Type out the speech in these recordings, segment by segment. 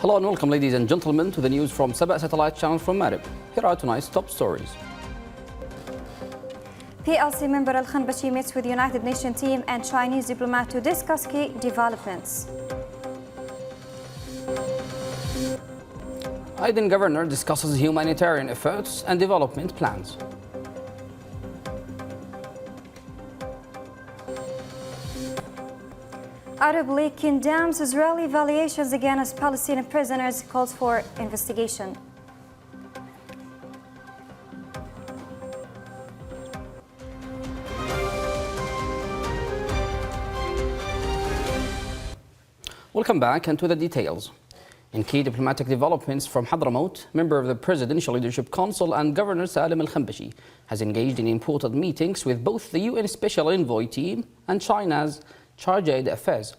Hello and welcome, ladies and gentlemen, to the news from SABA satellite channel from Marib. Here are tonight's top stories. PLC member Al-Khanbashi meets with United Nations team and Chinese diplomat to discuss key developments. Aden governor discusses humanitarian efforts and development plans. Arab League condemns Israeli violations against Palestinian prisoners, calls for investigation. Welcome back and to the details. In key diplomatic developments from Hadramaut, member of the Presidential Leadership Council and Governor Salim Al-Khanbashi has engaged in important meetings with both the UN Special Envoy team and China's Chargé d'Affaires.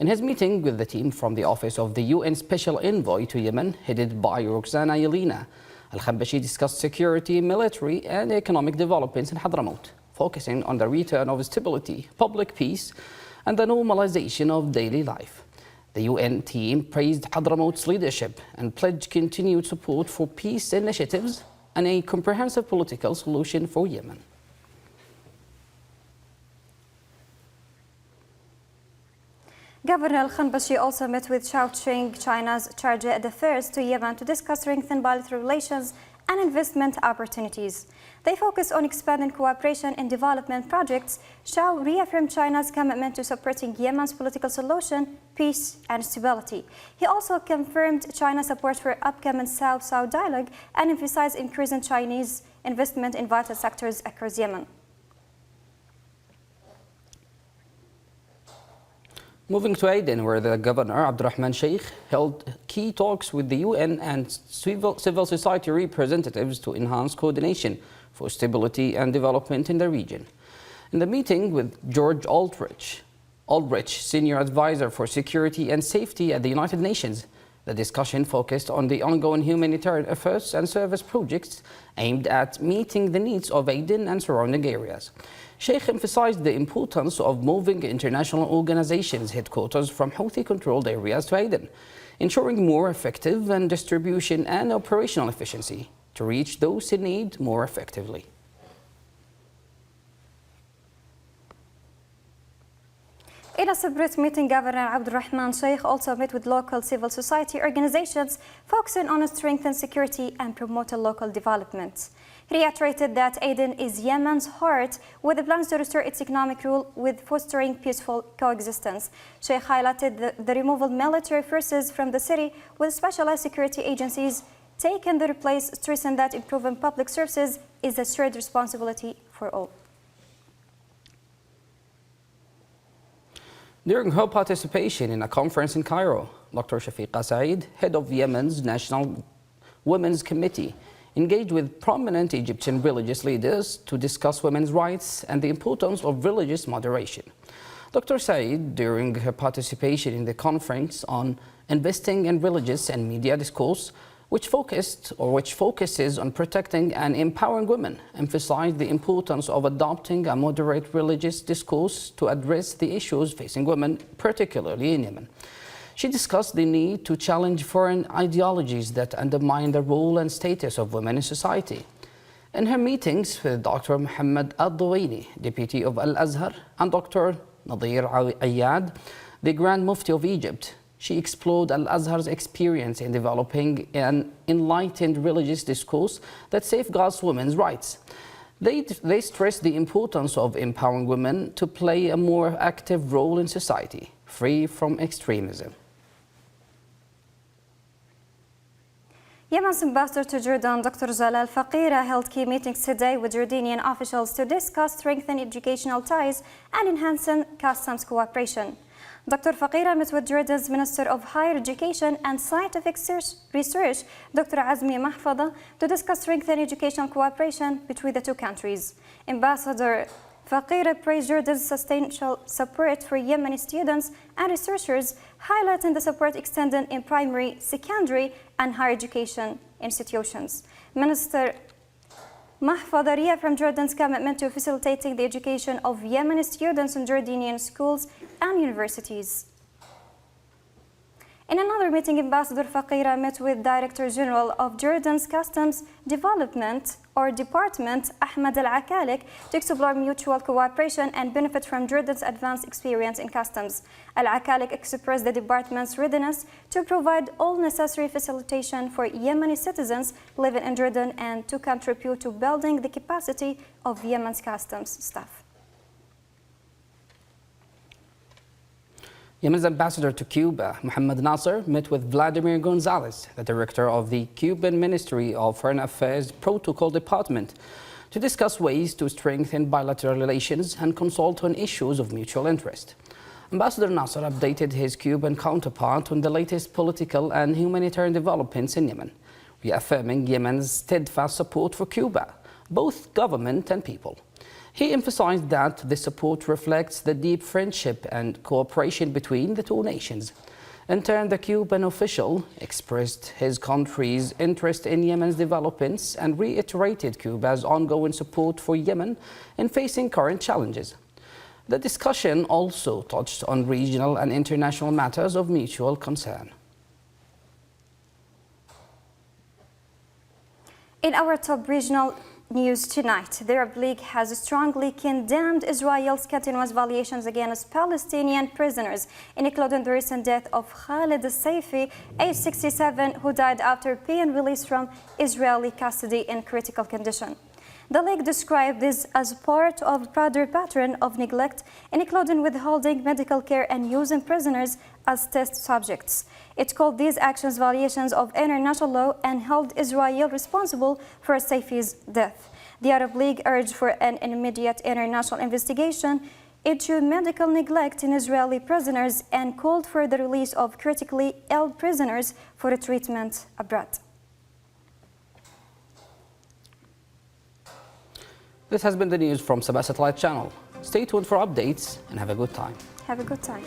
In his meeting with the team from the office of the UN Special Envoy to Yemen, headed by Roxana Yelena, Al-Khanbashi discussed security, military and economic developments in Hadramaut, focusing on the return of stability, public peace and the normalization of daily life. The UN team praised Hadramaut's leadership and pledged continued support for peace initiatives and a comprehensive political solution for Yemen. Governor Al-Khanbashi also met with Xiao Qing, China's Chargé d'Affaires to Yemen to discuss strengthened bilateral relations and investment opportunities. They focus on expanding cooperation in development projects. Xiao reaffirmed China's commitment to supporting Yemen's political solution, peace and stability. He also confirmed China's support for upcoming South-South dialogue and emphasized increasing Chinese investment in vital sectors across Yemen. Moving to Aden, where the governor, Abdurrahman Sheikh, held key talks with the UN and civil society representatives to enhance coordination for stability and development in the region. In the meeting with George Aldrich, Senior Advisor for Security and Safety at the United Nations, the discussion focused on the ongoing humanitarian efforts and service projects aimed at meeting the needs of Aden and surrounding areas. Sheikh emphasized the importance of moving international organizations' headquarters from Houthi-controlled areas to Aden, ensuring more effective and distribution and operational efficiency to reach those in need more effectively. In a separate meeting, Governor Abdurrahman Sheikh also met with local civil society organizations focusing on strengthening security and promoting local development. He reiterated that Aden is Yemen's heart, with the plans to restore its economic rule with fostering peaceful coexistence. Sheikh highlighted the removal of military forces from the city with specialized security agencies taking their place, stressing that improving public services is a shared responsibility for all. During her participation in a conference in Cairo, Dr. Shafiqa Saeed, head of Yemen's National Women's Committee, engaged with prominent Egyptian religious leaders to discuss women's rights and the importance of religious moderation. Dr. Saeed, during her participation in the conference on investing in religious and media discourse, which focuses on protecting and empowering women, emphasized the importance of adopting a moderate religious discourse to address the issues facing women, particularly in Yemen. She discussed the need to challenge foreign ideologies that undermine the role and status of women in society. In her meetings with Dr. Muhammad Al-Dawaini, Deputy of Al-Azhar, and Dr. Nadir Ayad, the Grand Mufti of Egypt, she explored Al-Azhar's experience in developing an enlightened religious discourse that safeguards women's rights. They stressed the importance of empowering women to play a more active role in society, free from extremism. Yemen's ambassador to Jordan, Dr. Jalal Faqira, held key meetings today with Jordanian officials to discuss strengthening educational ties and enhancing customs cooperation. Dr. Faqira met with Jordan's Minister of Higher Education and Scientific Research, Dr. Azmi Mahfada, to discuss strengthening educational cooperation between the two countries. Ambassador Faqira praised Jordan's substantial support for Yemeni students and researchers, highlighting the support extended in primary, secondary, and higher education institutions. Minister Mahfada reaffirmed Jordan's commitment to facilitating the education of Yemeni students in Jordanian schools and universities. In another meeting, Ambassador Faqira met with Director General of Jordan's Customs Development or Department, Ahmed Al-Akalik, to explore mutual cooperation and benefit from Jordan's advanced experience in customs. Al-Akalik expressed the department's readiness to provide all necessary facilitation for Yemeni citizens living in Jordan and to contribute to building the capacity of Yemen's customs staff. Yemen's ambassador to Cuba, Mohammed Nasser, met with Vladimir Gonzalez, the director of the Cuban Ministry of Foreign Affairs Protocol Department, to discuss ways to strengthen bilateral relations and consult on issues of mutual interest. Ambassador Nasser updated his Cuban counterpart on the latest political and humanitarian developments in Yemen, reaffirming Yemen's steadfast support for Cuba, both government and people. He emphasized that the support reflects the deep friendship and cooperation between the two nations. In turn, the Cuban official expressed his country's interest in Yemen's developments and reiterated Cuba's ongoing support for Yemen in facing current challenges. The discussion also touched on regional and international matters of mutual concern. In our top regional news tonight, the Arab League has strongly condemned Israel's continuous violations against Palestinian prisoners, including the recent death of Khalid al-Saifi, age 67, who died after being released from Israeli custody in critical condition. The League described this as part of a broader pattern of neglect, including withholding medical care and using prisoners as test subjects. It called these actions violations of international law and held Israel responsible for Saifi's death. The Arab League urged for an immediate international investigation into medical neglect in Israeli prisoners and called for the release of critically ill prisoners for treatment abroad. This has been the news from SABA Satellite Channel. Stay tuned for updates and have a good time. Have a good time.